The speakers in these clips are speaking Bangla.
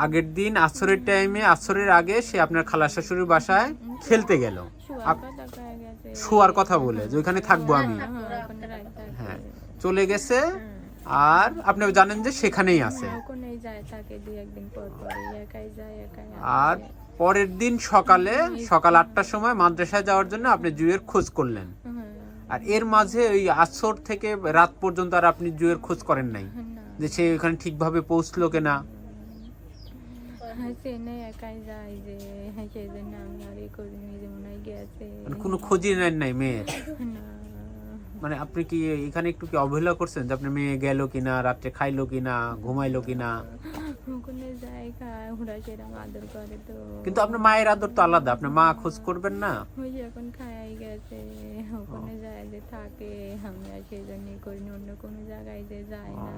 আগের দিন আসরের টাইমে, আসরের আগে সে আপনার খালা শাশুড়ির বাসায় খেলতে গেল শোয়ার কথা বলে, যে ওইখানে থাকবো আমি। হ্যাঁ, চলে গেছে। আর আপনি জানেন যে সেখানেই আছে। আর পরের দিন সকাল 8টার সময় মাদ্রাসায় যাওয়ার জন্য আপনি জুয়ের খোঁজ করলেন। আর এর মাঝে ওই আসর থেকে রাত পর্যন্ত আর আপনি জুয়ের খোঁজ করেন নাই, যে সে ওখানে ঠিকভাবে পৌঁছলো কিনা? কোনো খোঁজই নেন নাই মেয়ের? মানে আপনি কি এখানে একটু কি অবহেলা করছেন যে আপনার মেয়ে গেল কিনা, রাত্রে খাইলো কিনা, ঘুমাইলো কিনা? কিন্তু আপনার মায়ের আদর তো আলাদা, আপনার মা খোঁজ করবেন না? এখন খাই গেছে, ওখানে যায় যে থাকে, আমি আর সেই জন্য করিনি, অন্য কোনো জায়গায় যে যায় না।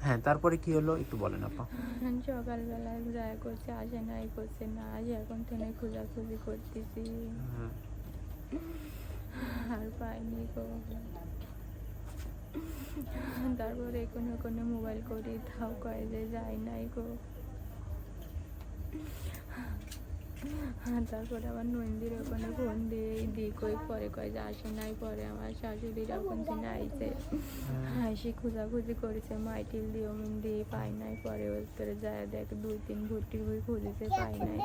হ্যাঁ, তারপরে কি হলো একটু বলেন আপা। সকালবেলা যায় করছে, আসে নাই, করছে না, আসে এখন থেকে খোঁজাখুঁজি করতেছি, আর পাইনি গো। তারপরে কোনো কোনো মোবাইল করি, তাও কয় যে যায় নাই গো। তারপরে আমার নন্দীর ওখানে ফোন দিয়ে কই, পরে কয় যে আসে নাই। পরে আমার শাশুড়িরা ওখান থেকে আইছে, হাসি খোঁজাখুঁজি করেছে, মাইটিল দিয়ে দিয়ে পাই নাই। পরে ওর যায় দেখে 2-3 ভুট্টির বই খুঁজেছে, পাই নাই।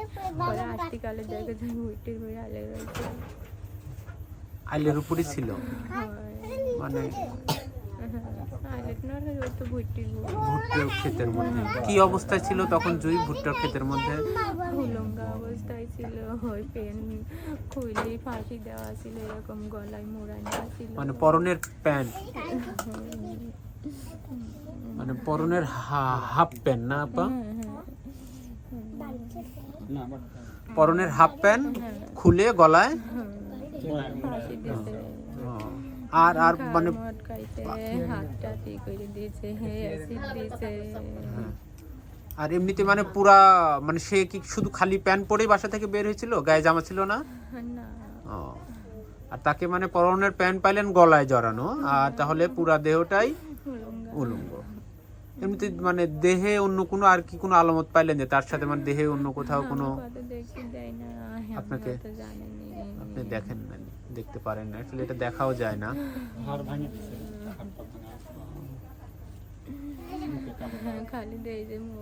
পরে আসতিকালে দেখে যে ভুট্টির বই আলে রয়েছে, আইলের উপরে ছিল। মানে ভুট্টার ক্ষেতের মধ্যে কি অবস্থায় ছিল তখন জুই? ভুট্টার ক্ষেতের মধ্যে উলঙ্গা অবস্থায় ছিল, ওই পেন খুইলে ফাঁসি দেওয়া ছিল, এরকম গলায় মোড়ানো ছিল। মানে পরনের প্যান্ট, মানে পরনের হাফ প্যান্ট না আপা? পরনের হাফ প্যান্ট খুলে গলায় ফাঁসি দিয়েছে। আর আর মানে হাতটা ঠিক করে দিয়েছে, অ্যাসিড দিয়েছে। আর এমনিতে মানে পুরা, মানে সে কি শুধু খালি প্যান্ট পরেই বাসা থেকে বের হয়েছিল, গায়ে জামা ছিল না? আর তাকে মানে পরনের প্যান্ট পাইলেন গলায় জড়ানো, আর তাহলে পুরা দেহটাই উলঙ্গ। এমনিতে মানে দেহে অন্য কোনো আর কি কোনো আলামত পাইলেন যে তার সাথে মানে দেহে অন্য কোথাও কোনো? আপনাকে আপনি দেখেন না, দেখতে পারেন না, আসলে এটা দেখাও যায় না।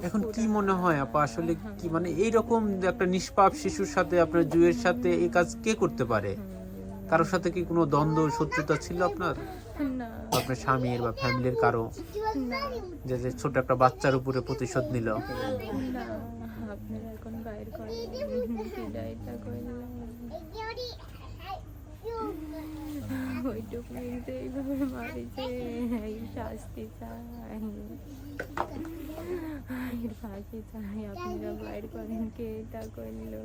এখন কি মনে হয় আপা, আসলে কি মানে এইরকম একটা নিষ্পাপ শিশুর সাথে, আপনার জুয়ের সাথে এই কাজ কে করতে পারে? কারোর সাথে কি কোনো দ্বন্দ্ব শত্রুতা ছিল আপনার, আপনার স্বামীর বা ফ্যামিলির কারো, যে ছোট একটা বাচ্চার উপরে প্রতিশোধ নিল? এইভাবে মারিছে, শাস্তি চাই, ফাঁসি চাই, আপনারা বাইর করেন, কে এটা করলো?